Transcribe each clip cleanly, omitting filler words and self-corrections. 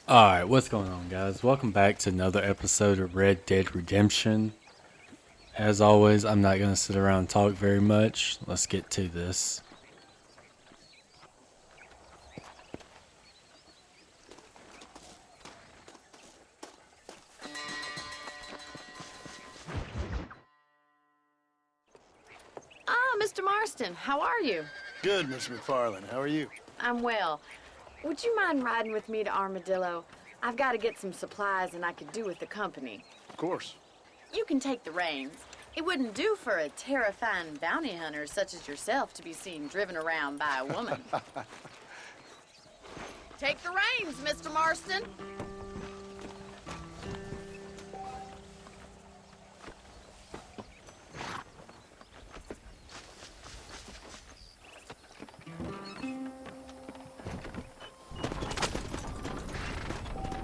Alright, what's going on, guys? Welcome back to another episode of Red Dead Redemption. As always, I'm not going to sit around and talk very much. Let's get to this. Ah, Mr. Marston, how are you? Good, Miss McFarland. How are you? I'm well. Would you mind riding with me to Armadillo? I've got to get some supplies and I could do with the company. Of course. You can take the reins. It wouldn't do for a terrifying bounty hunter such as yourself to be seen driven around by a woman. Take the reins, Mr. Marston.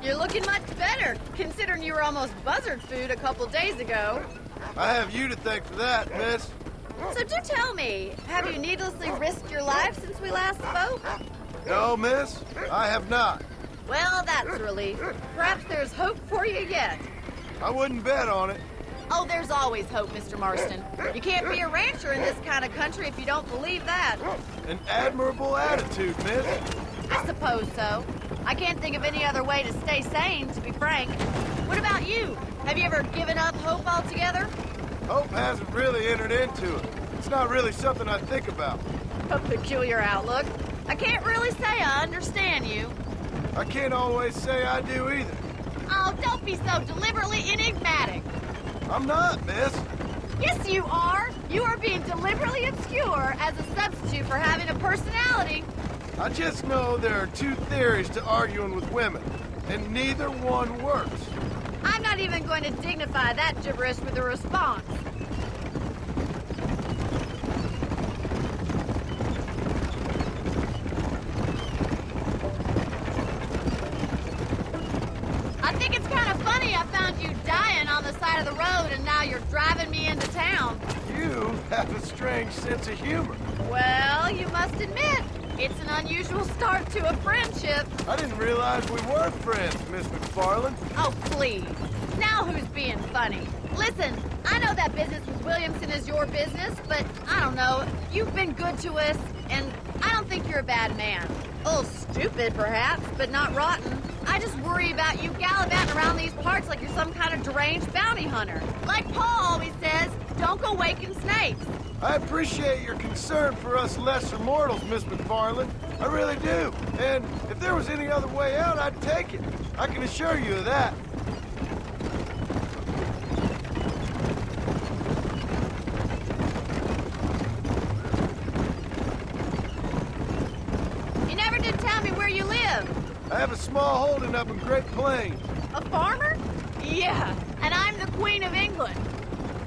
You're looking much better, considering you were almost buzzard food a couple days ago. I have you to thank for that, miss. So do tell me, have you needlessly risked your life since we last spoke? No, miss, I have not. Well, that's a relief. Perhaps there's hope for you yet. I wouldn't bet on it. Oh, there's always hope, Mr. Marston. You can't be a rancher in this kind of country if you don't believe that. An admirable attitude, miss. I suppose so. I can't think of any other way to stay sane, to be frank. What about you? Have you ever given up hope altogether? Hope hasn't really entered into it. It's not really something I think about. A peculiar outlook. I can't really say I understand you. I can't always say I do either. Oh, don't be so deliberately enigmatic. I'm not, miss. Yes, you are. You are being deliberately obscure as a substitute for having a personality. I just know there are two theories to arguing with women, and neither one works. I'm not even going to dignify that gibberish with a response. I think it's kind of funny I found you dying on the side of the road and now you're driving me into town. You have a strange sense of humor. Well, you must admit, it's an unusual start to a friendship. I didn't realize we were friends, Miss McFarland. Oh, please. Now who's being funny? Listen, I know that business with Williamson is your business, but I don't know. You've been good to us, and I don't think you're a bad man. A little stupid, perhaps, but not rotten. I just worry about you gallivanting around these parts like you're some kind of deranged bounty hunter. Like Paul always says, don't go waking snakes. I appreciate your concern for us lesser mortals, Miss McFarland. I really do. And if there was any other way out, I'd take it. I can assure you of that. You never did tell me where you live. I have a small holding up in Great Plains. A farmer? Yeah, and I'm the Queen of England.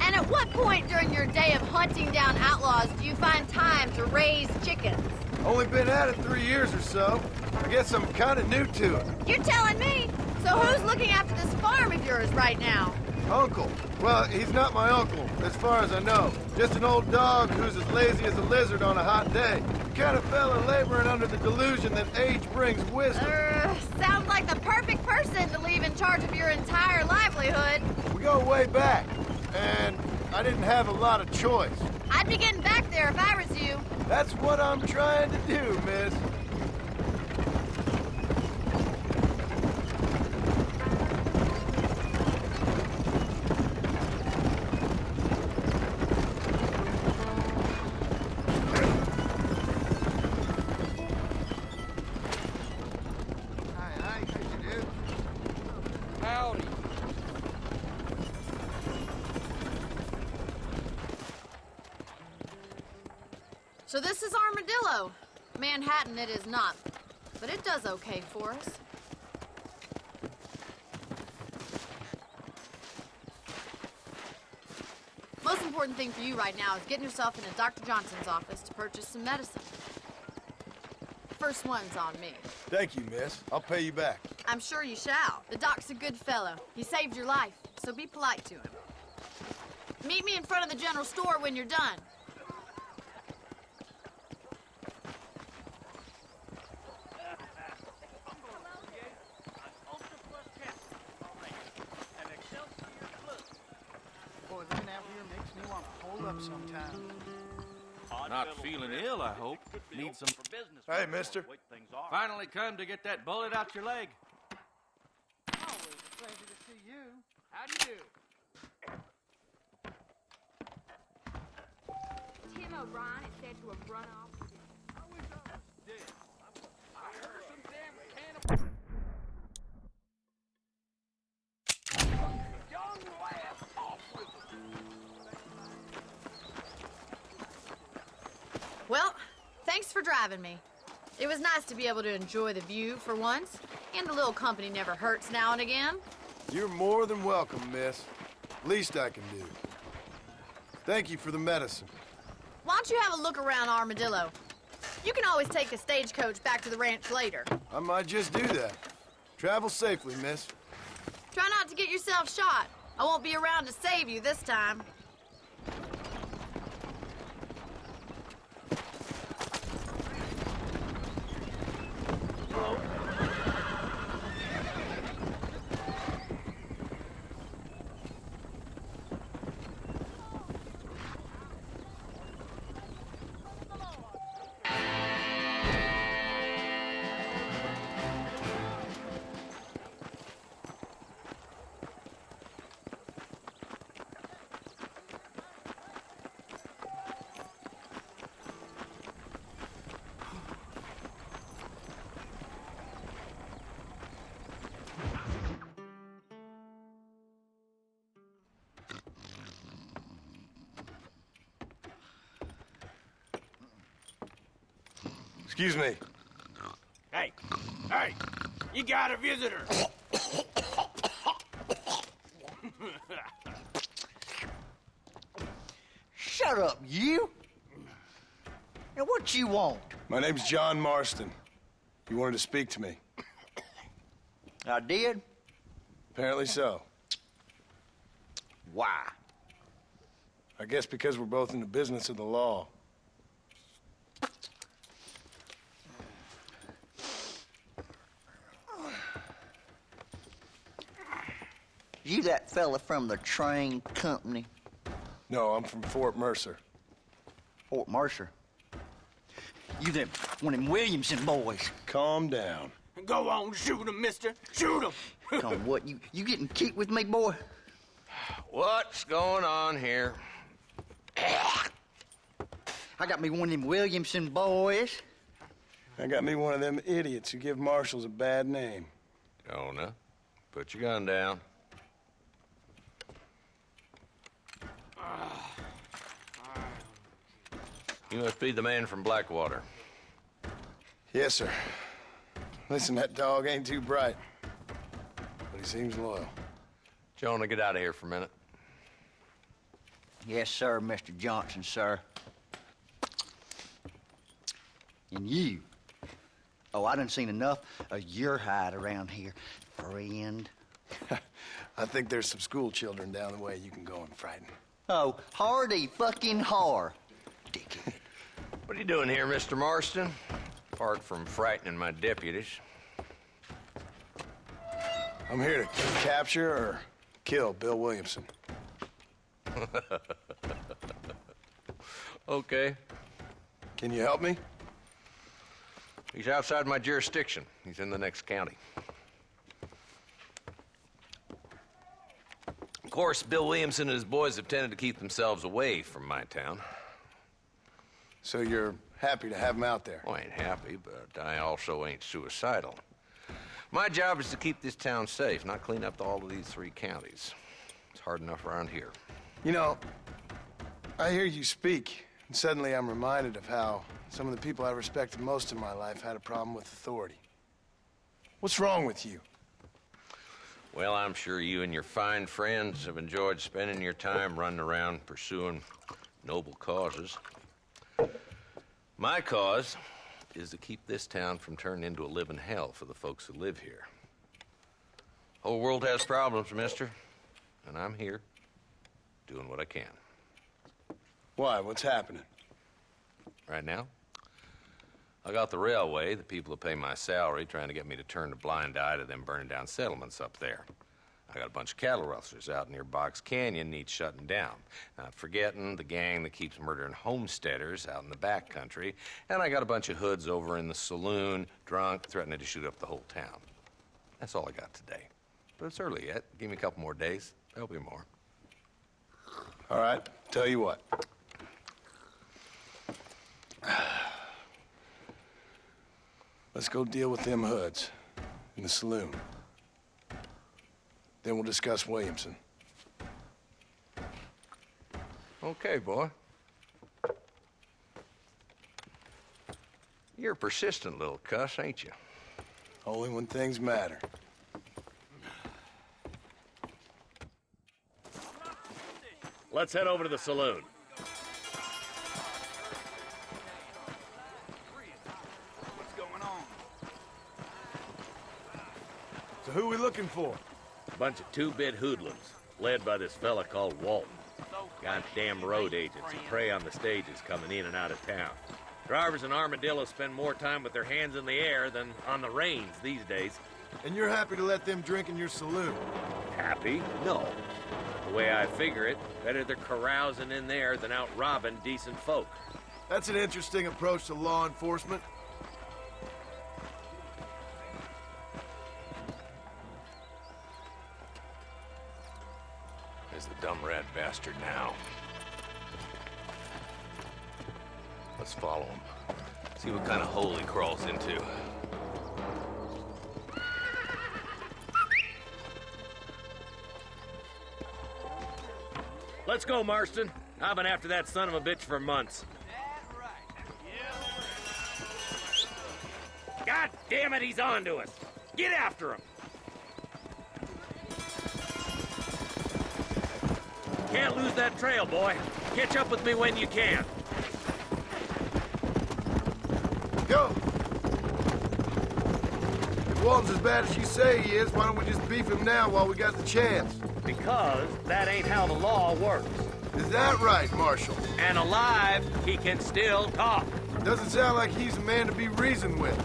And at what point during your day of hunting down outlaws do you find time to raise chickens? Only been at it 3 years or so. I guess I'm kind of new to it. You're telling me? So who's looking after this farm of yours right now? Uncle. Well, he's not my uncle, as far as I know. Just an old dog who's as lazy as a lizard on a hot day. Kind of fella laboring under the delusion that age brings wisdom. Sounds like the perfect person to leave in charge of your entire livelihood. We go way back, and I didn't have a lot of choice. I'd be getting back there if I was you. That's what I'm trying to do, miss. Hi, how you do? Howdy. So this is Armadillo. Manhattan it is not, but it does okay for us. Most important thing for you right now is getting yourself into Dr. Johnson's office to purchase some medicine. First one's on me. Thank you, miss. I'll pay you back. I'm sure you shall. The doc's a good fellow. He saved your life, so be polite to him. Meet me in front of the general store when you're done. up sometime. Not feeling ill, I hope. Need some... Hey, mister. Finally come to get that bullet out your leg. Always a pleasure to see you. How do you do? Tim O'Brien is said to have run off with his... I heard some damn cannibal... Young lad, off with it. Well, thanks for driving me. It was nice to be able to enjoy the view for once, and a little company never hurts now and again. You're more than welcome, miss. Least I can do. Thank you for the medicine. Why don't you have a look around Armadillo? You can always take a stagecoach back to the ranch later. I might just do that. Travel safely, miss. Try not to get yourself shot. I won't be around to save you this time. Excuse me. Hey, you got a visitor. Shut up, you! Now, what you want? My name's John Marston. You wanted to speak to me. I did? Apparently so. Why? I guess because we're both in the business of the law. You that fella from the train company? No, I'm from Fort Mercer. Fort Mercer? You them one of them Williamson boys? Calm down. Go on, shoot him, mister. Shoot him. Come what, you getting cute with me, boy? What's going on here? I got me one of them Williamson boys. I got me one of them idiots who give marshals a bad name. Jonah, put your gun down. You must be the man from Blackwater. Yes, sir. Listen, that dog ain't too bright, but he seems loyal. Jonah, get out of here for a minute. Yes, sir, Mr. Johnson, sir. And you. Oh, I done seen enough of your hide around here, friend. I think there's some school children down the way you can go and frighten. Oh, hardy fucking har. Dickhead. What are you doing here, Mr. Marston? Apart from frightening my deputies. I'm here to capture or kill Bill Williamson. Okay. Can you help me? He's outside my jurisdiction. He's in the next county. Of course, Bill Williamson and his boys have tended to keep themselves away from my town. So you're happy to have him out there? Well, I ain't happy, but I also ain't suicidal. My job is to keep this town safe, not clean up all of these 3 counties. It's hard enough around here. You know, I hear you speak, and suddenly I'm reminded of how some of the people I respected most in my life had a problem with authority. What's wrong with you? Well, I'm sure you and your fine friends have enjoyed spending your time running around pursuing noble causes. My cause is to keep this town from turning into a living hell for the folks who live here. Whole world has problems, mister, and I'm here doing what I can. Why? What's happening? Right now, I got the railway, the people who pay my salary, trying to get me to turn a blind eye to them burning down settlements up there. I got a bunch of cattle rustlers out near Box Canyon needs shutting down. Not forgetting the gang that keeps murdering homesteaders out in the back country. And I got a bunch of hoods over in the saloon, drunk, threatening to shoot up the whole town. That's all I got today. But it's early yet. Give me a couple more days. There'll be more. All right, tell you what. Let's go deal with them hoods in the saloon. Then we'll discuss Williamson. Okay, boy. You're a persistent little cuss, ain't you? Only when things matter. Let's head over to the saloon. What's going on? So who are we looking for? Bunch of two-bit hoodlums, led by this fella called Walton. Goddamn road agents who prey on the stages coming in and out of town. Drivers in Armadillo spend more time with their hands in the air than on the reins these days. And you're happy to let them drink in your saloon? Happy? No. The way I figure it, better they're carousing in there than out robbing decent folk. That's an interesting approach to law enforcement. There's the dumb rat bastard now. Let's follow him. See what kind of hole he crawls into. Let's go, Marston. I've been after that son of a bitch for months. God damn it, he's on to us. Get after him. Can't lose that trail, boy. Catch up with me when you can. Go! If Walton's as bad as you say he is, why don't we just beef him now while we got the chance? Because that ain't how the law works. Is that right, Marshal? And alive, he can still talk. Doesn't sound like he's a man to be reasoned with.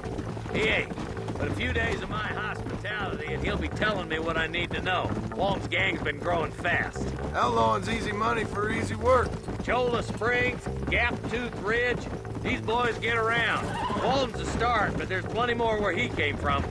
He ain't. But a few days of my hospitality and he'll be telling me what I need to know. Walton's gang's been growing fast. Outlawing's easy money for easy work. Cholla Springs, Gap Tooth Ridge, these boys get around. Walton's a start, but there's plenty more where he came from.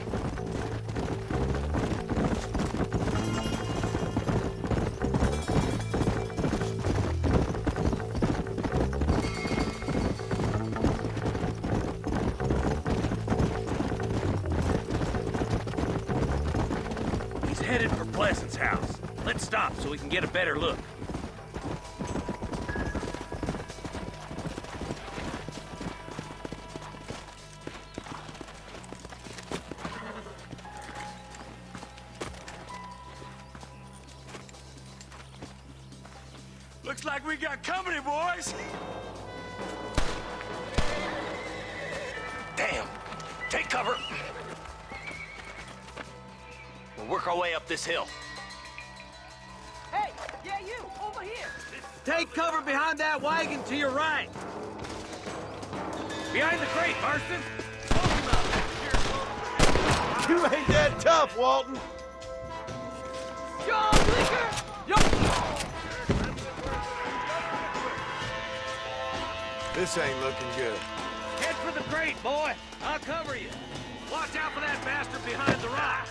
He's headed for Pleasant's house. Let's stop so we can get a better look. Looks like we got company, boys. Damn! Take cover! We'll work our way up this hill. Hey, yeah, you, over here. Take cover behind that wagon to your right. Behind the crate, Marston. You ain't that tough, Walton. John Liquor! This ain't looking good. Head for the crate, boy. I'll cover you. Watch out for that bastard behind the rock.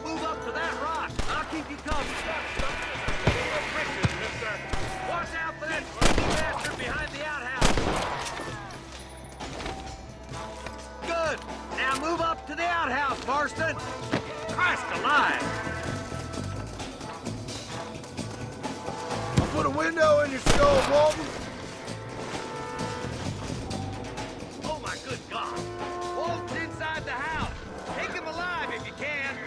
Move up to that rock. I'll keep you covered. Watch out for that bastard behind the outhouse. Good. Now move up to the outhouse, Marston. Christ alive. I'll put a window in your skull, Walton. Oh my good God. Walton's inside the house. Take him alive if you can.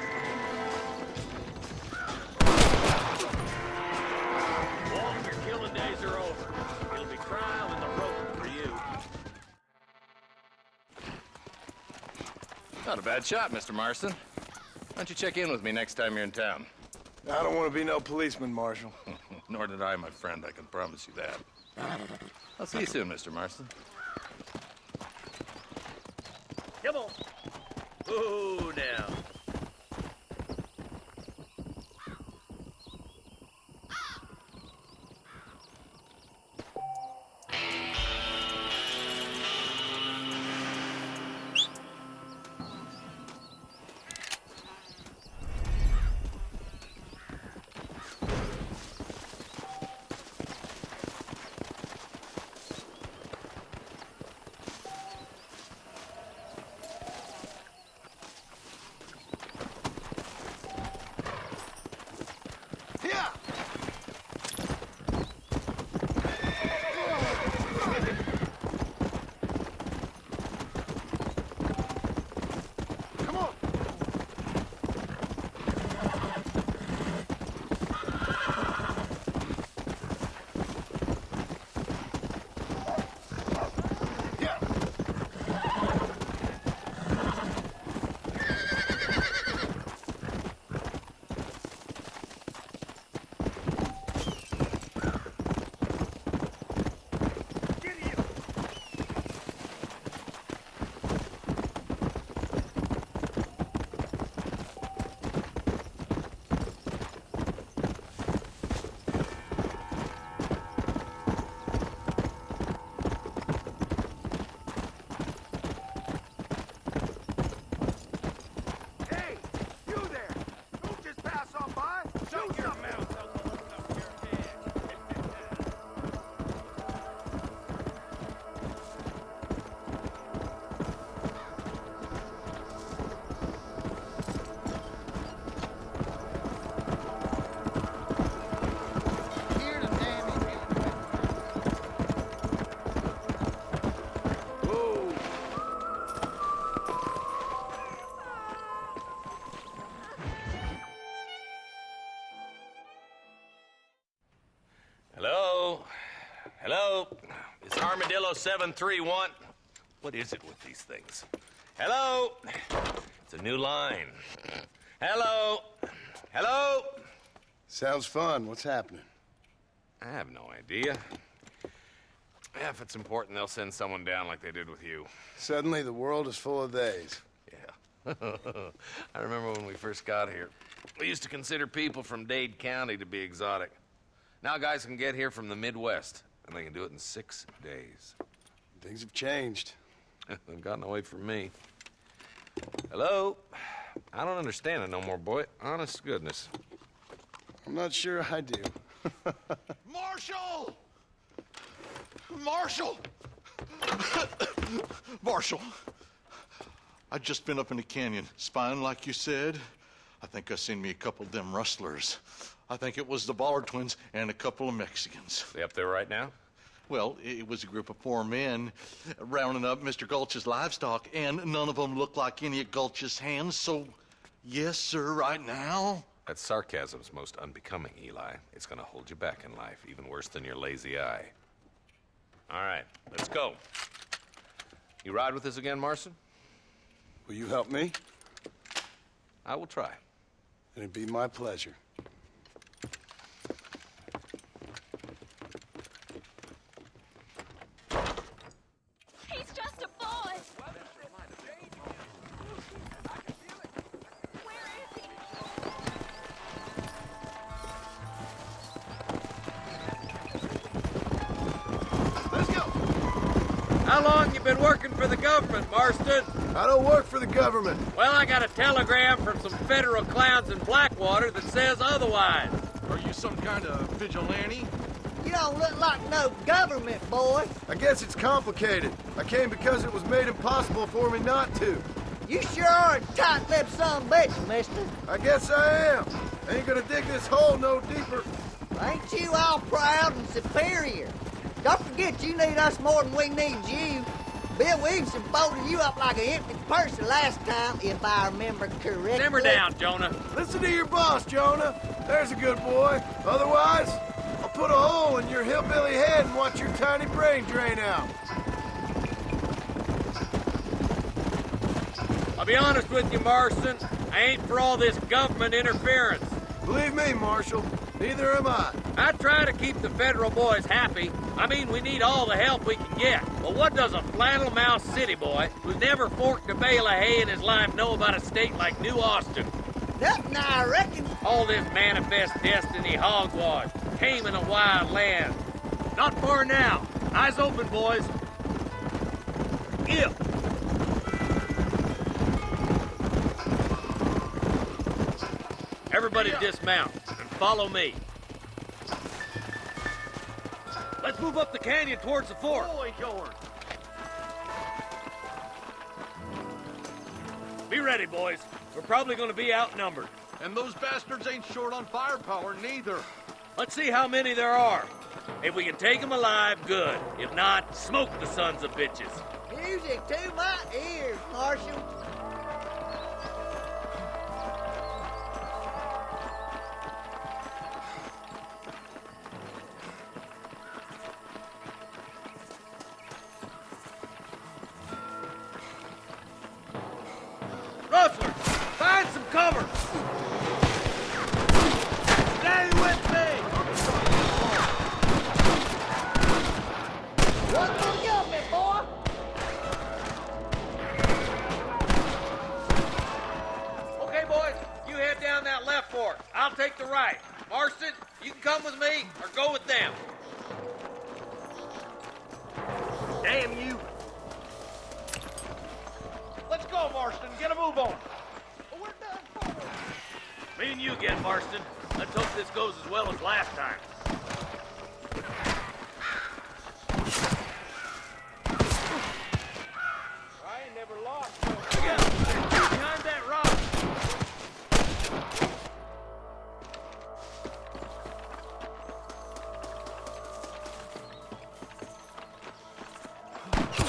Walton, your killing days are over. It'll be trial in the rope for you. Not a bad shot, Mr. Marston. Why don't you check in with me next time you're in town? I don't want to be no policeman, Marshal. Nor did I, my friend, I can promise you that. I'll see you soon, Mr. Marston. Come on. Ooh, now. Yeah! Come on! Yeah! Hey, you there! Don't just pass on by. Do something else. Here to damn it. Hello? Hello? It's Armadillo 731. What is it with these things? Hello? It's a new line. Hello? Hello? Sounds fun. What's happening? I have no idea. Yeah, if it's important, they'll send someone down like they did with you. Suddenly, the world is full of theys. Yeah. I remember when we first got here. We used to consider people from Dade County to be exotic. Now guys can get here from the Midwest, and they can do it in 6 days. Things have changed. They've gotten away from me. Hello? I don't understand it no more, boy. Honest to goodness. I'm not sure I do. Marshall! Marshall! Marshall! I just been up in the canyon, spying like you said. I think I seen me a couple of them rustlers. I think it was the Ballard twins and a couple of Mexicans. They up there right now? Well, it was a group of 4 men rounding up Mr. Gulch's livestock, and none of them looked like any of Gulch's hands, so yes, sir, right now. That sarcasm's most unbecoming, Eli. It's gonna hold you back in life, even worse than your lazy eye. All right, let's go. You ride with us again, Marston? Will you help me? I will try. It'd be my pleasure. He's just a boy. Where is he? Let's go! How long you been working for the government, Marston? I don't work for the government. Well, I got a telegram from some federal clowns in Blackwater that says otherwise. Are you some kind of vigilante? You don't look like no government boy. I guess it's complicated. I came because it was made impossible for me not to. You sure are a tight-lipped son bitch, mister. I guess I am. Ain't gonna dig this hole no deeper. Ain't you all proud and superior? Don't forget you need us more than we need you. Bill Williamson folded you up like an empty purse the last time, if I remember correctly. Simmer down, Jonah. Listen to your boss, Jonah. There's a good boy. Otherwise, I'll put a hole in your hillbilly head and watch your tiny brain drain out. I'll be honest with you, Marston. I ain't for all this government interference. Believe me, Marshal, Neither am I. I try to keep the federal boys happy. I mean, we need all the help we can get. But what does a flannel mouse city boy who's never forked a bale of hay in his life know about a state like New Austin? Nothing, I reckon. All this manifest destiny hogwash, taming a wild land. Not far now. Eyes open, boys. If. Everybody dismount and follow me. Let's move up the canyon towards the fort. Be ready, boys. We're probably going to be outnumbered. And those bastards ain't short on firepower, neither. Let's see how many there are. If we can take them alive, good. If not, smoke the sons of bitches. Music to my ears, Marshal. Rustlers, find some cover. Stay with me. What's the government, boy? Okay, boys, you head down that left fork. I'll take the right. Marston, you can come with me or go with them. Damn you. Let's go, Marston. Get a move on. We're done for. Me and you again, Marston. Let's hope this goes as well as last time. I ain't never lost. Look out! There's two behind that rock!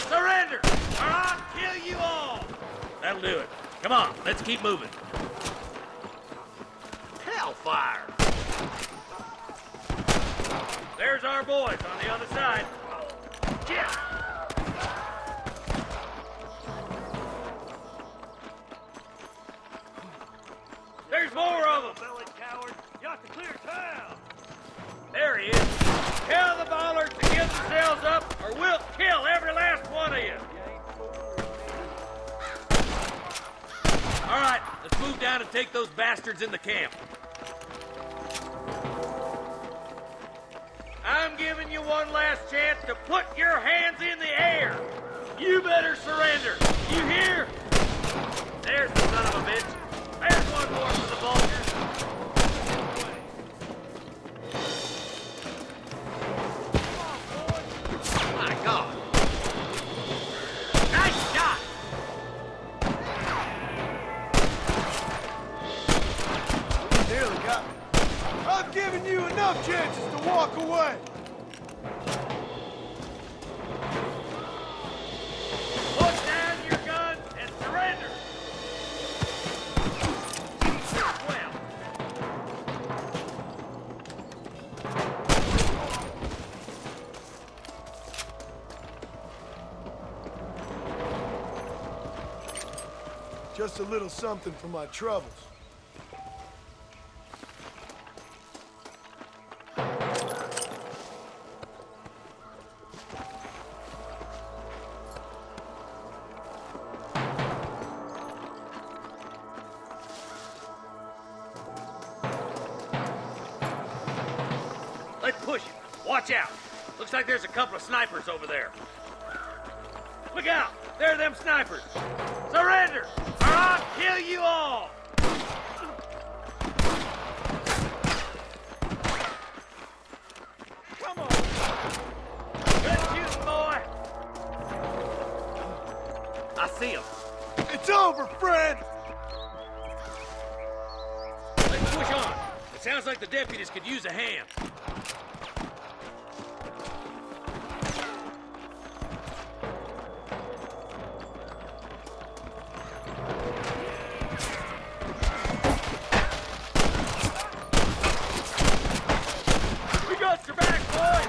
Surrender! Or I'll kill you all! That'll do it. Come on, let's keep moving. Hellfire! There's our boys on the other side. Yeah! There's more of them! Belly coward! You ought to clear town! There he is! Tell the ballers to give themselves up, or we'll kill every last one of you! All right, let's move down and take those bastards in the camp. I'm giving you one last chance to put your hands in the air. You better surrender. You hear? There's the son of a bitch. There's one more for the vultures. My God. Nice shot. Nearly got me. I've given you enough chances to walk away. Put down your guns and surrender. Well. Just a little something for my troubles. Let's push it. Watch out. Looks like there's a couple of snipers over there. Look out. There are them snipers. Surrender, or I'll kill you all. Come on. Good shooting, boy. I see him. It's over, friend! Let's push on. It sounds like the deputies could use a hand. We got your back, boys!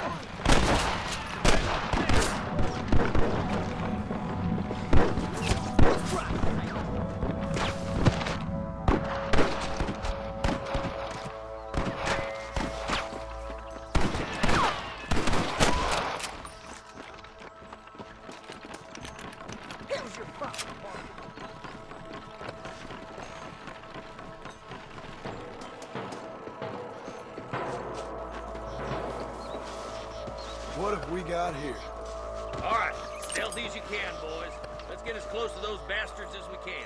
What have we got here? All right, stealthy as you can, boys. Let's get as close to those bastards as we can.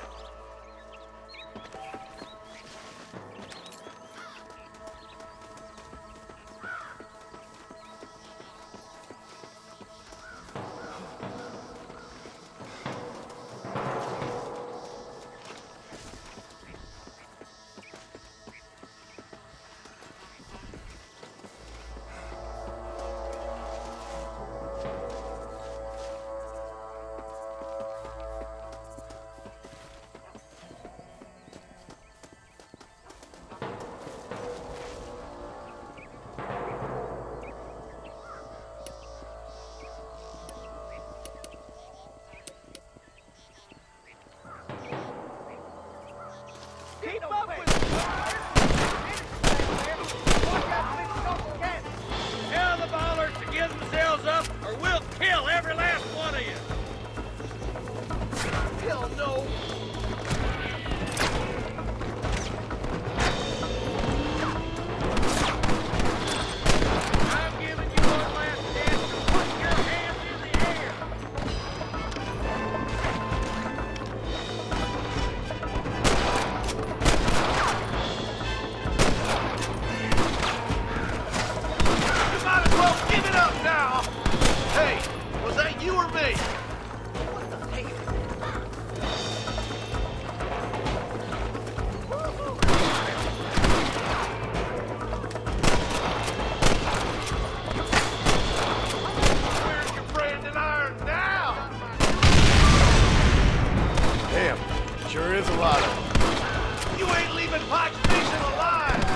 Tell the ballers to give themselves up, or we'll kill every last one of you. Hell no. I'm giving you one last chance to put your hands in the air. You might as well give it up now! Hey, was that you or me? Where's your branding iron now? Damn, sure is a lot of them. You ain't leaving Pike Station alive!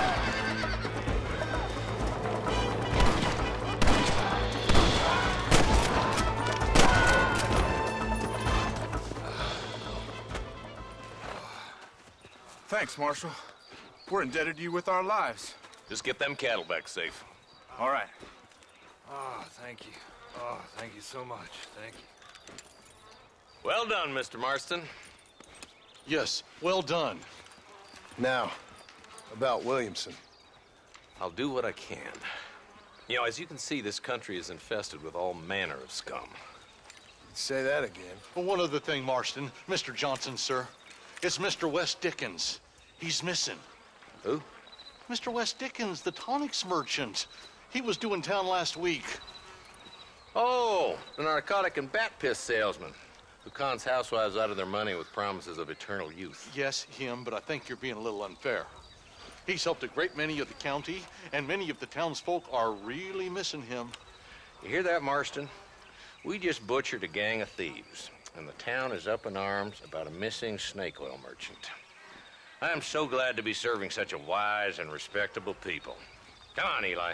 Thanks, Marshal. We're indebted to you with our lives. Just get them cattle back safe. All right. Oh, thank you. Oh, thank you so much. Thank you. Well done, Mr. Marston. Yes, well done. Now, about Williamson. I'll do what I can. You know, as you can see, this country is infested with all manner of scum. Say that again. Well, one other thing, Marston. Mr. Johnson, sir. It's Mr. West Dickens. He's missing. Who? Mr. West Dickens, the tonics merchant. He was due in town last week. Oh, the narcotic and bat piss salesman who cons housewives out of their money with promises of eternal youth. Yes, him, but I think you're being a little unfair. He's helped a great many of the county, and many of the townsfolk are really missing him. You hear that, Marston? We just butchered a gang of thieves, and the town is up in arms about a missing snake oil merchant. I am so glad to be serving such a wise and respectable people. Come on, Eli.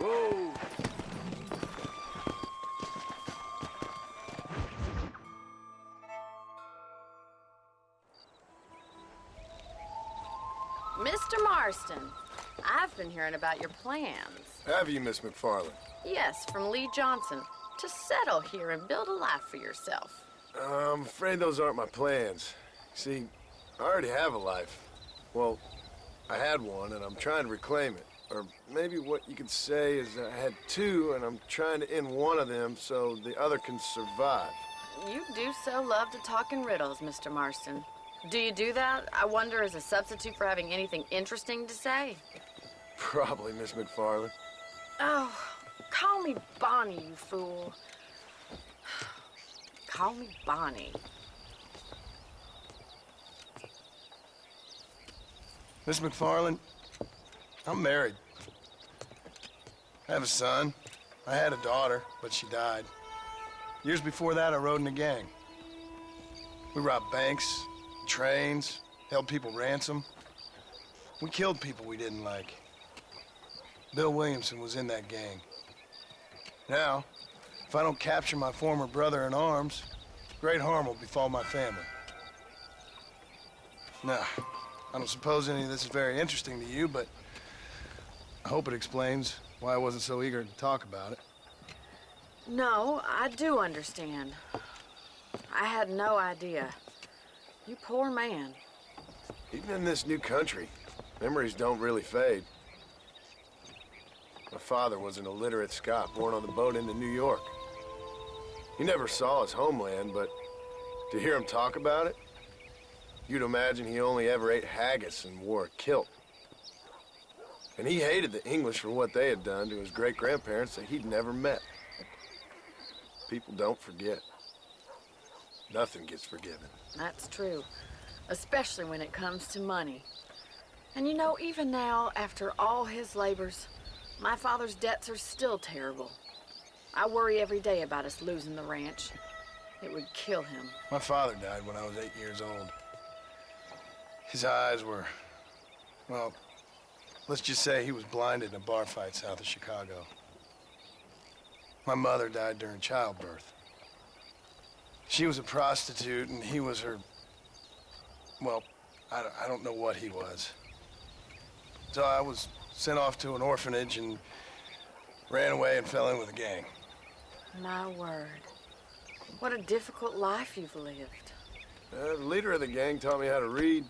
Whoa! Mr. Marston, I've been hearing about your plans. Have you, Miss McFarland? Yes, from Lee Johnson. To settle here and build a life for yourself. I'm afraid those aren't my plans. See, I already have a life. Well, I had one, and I'm trying to reclaim it. Or maybe what you could say is I had two, and I'm trying to end one of them so the other can survive. You do so love to talk in riddles, Mr. Marston. Do you do that, I wonder, as a substitute for having anything interesting to say? Probably, Miss McFarland. Oh, call me Bonnie, you fool. Call me Bonnie. Miss McFarland, I'm married. I have a son. I had a daughter, but she died. Years before that, I rode in a gang. We robbed banks, trains, held people ransom. We killed people we didn't like. Bill Williamson was in that gang. Now, if I don't capture my former brother in arms, great harm will befall my family. Now, I don't suppose any of this is very interesting to you, but I hope it explains why I wasn't so eager to talk about it. No, I do understand. I had no idea. You poor man. Even in this new country, memories don't really fade. My father was an illiterate Scot born on the boat into New York. He never saw his homeland, but to hear him talk about it, you'd imagine he only ever ate haggis and wore a kilt. And he hated the English for what they had done to his great-grandparents that he'd never met. People don't forget. Nothing gets forgiven. That's true, especially when it comes to money. And you know, even now, after all his labors, my father's debts are still terrible. I worry every day about us losing the ranch. It would kill him. My father died when I was 8 years old. His eyes were, well, let's just say he was blinded in a bar fight south of Chicago. My mother died during childbirth. She was a prostitute and he was her, well, I don't know what he was. So I was sent off to an orphanage and ran away and fell in with a gang. My word. What a difficult life you've lived. The leader of the gang taught me how to read,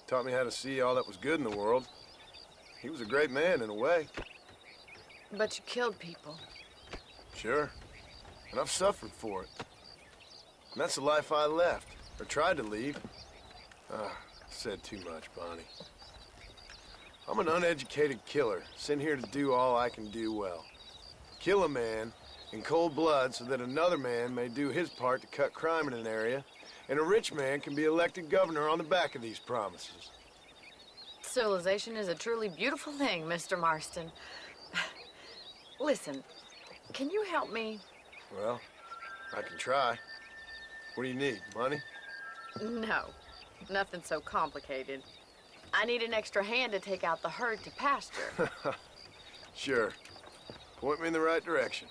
taught me how to see all that was good in the world. He was a great man in a way. But you killed people. Sure. And I've suffered for it. And that's the life I left, or tried to leave. Said too much, Bonnie. I'm an uneducated killer, sent here to do all I can do well. Kill a man in cold blood so that another man may do his part to cut crime in an area, and a rich man can be elected governor on the back of these promises. Civilization is a truly beautiful thing, Mr. Marston. Listen, can you help me? Well, I can try. What do you need, money? No, nothing so complicated. I need an extra hand to take out the herd to pasture. Sure. Point me in the right direction.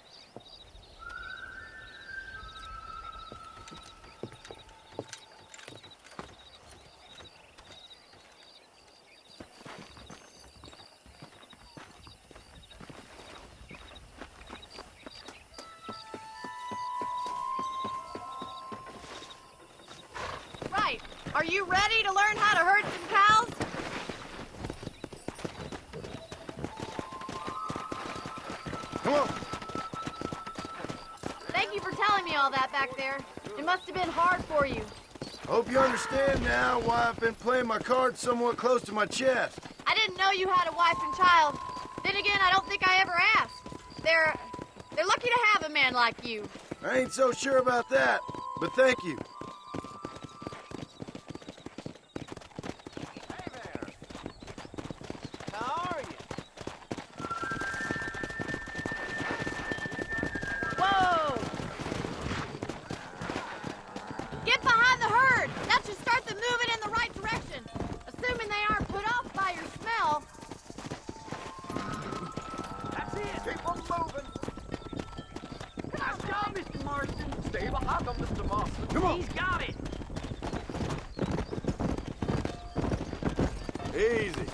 Right. Are you ready to learn how to herd some cows? Come on. Thank you for telling me all that back there. It must have been hard for you. Hope you understand now why I've been playing my cards somewhat close to my chest. I didn't know you had a wife and child. Then again, I don't think I ever asked. They're lucky to have a man like you. I ain't so sure about that, but thank you. Whoa! Get behind the herd. That should start them moving in the right direction. Assuming they aren't put off by your smell. That's it. Keep them moving. Nice job, Mr. Marston. Stay behind them, Mr. Marston. Come on. He's got it. Easy.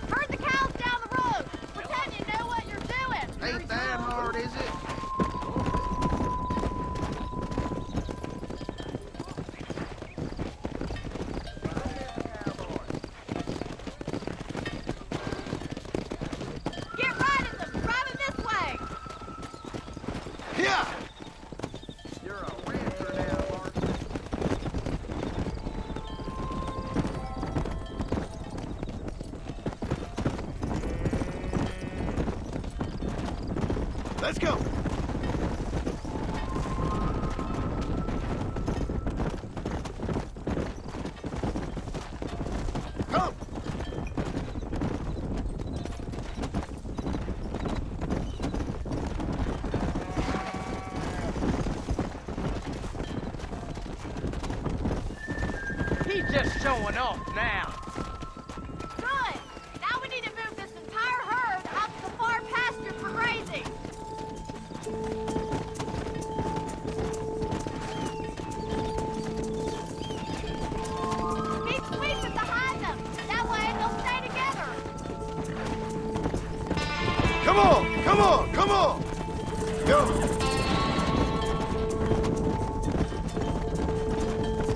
Herd the cows down the road. Pretend you know what you're doing. Ain't that hard, is it? Get right at them. Drive them this way. Yeah. You're a rancher now, Marston. Let's go. Come. just showing off now. Good. Now we need to move this entire herd out to the far pasture for grazing. Keep sweeping behind them. That way they'll stay together. Come on! Come on! Come on! Go!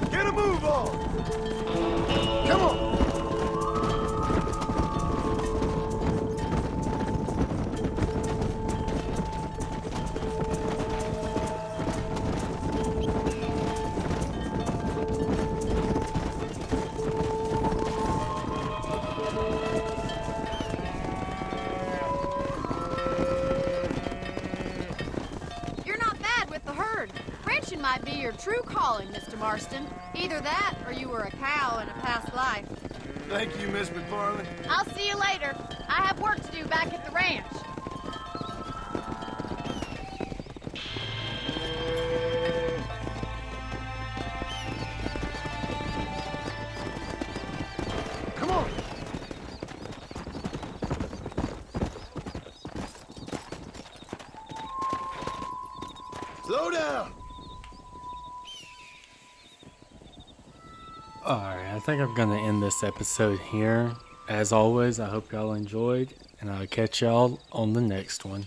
Get a move on! Come on! You're not bad with the herd. Ranching might be your true calling, Mr. Marston. Either that, or you were a cow in a past life. Thank you, Miss McFarland. I'll see you later. I have work to do back at the ranch. Come on! Slow down! Alright, I think I'm going to end this episode here. As always, I hope y'all enjoyed, and I'll catch y'all on the next one.